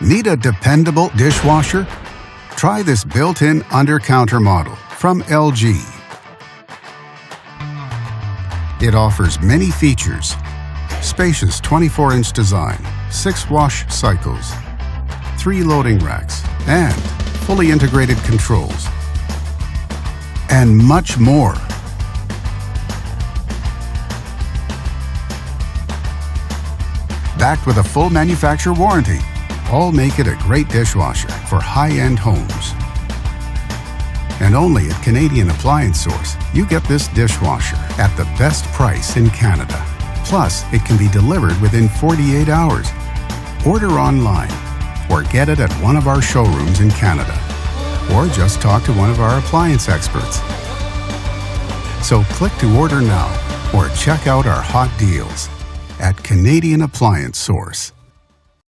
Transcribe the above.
Need a dependable dishwasher? Try this built-in Undercounter model from LG. It offers many features: spacious 24-inch design, 6 wash cycles, 3 loading racks, and fully integrated controls, and much more. Backed with a full manufacturer warranty, all make it a great dishwasher for high-end homes. And only at Canadian Appliance Source, you get this dishwasher at the best price in Canada. Plus, it can be delivered within 48 hours. Order online or get it at one of our showrooms in Canada. Or just talk to one of our appliance experts. So click to order now or check out our hot deals at Canadian Appliance Source.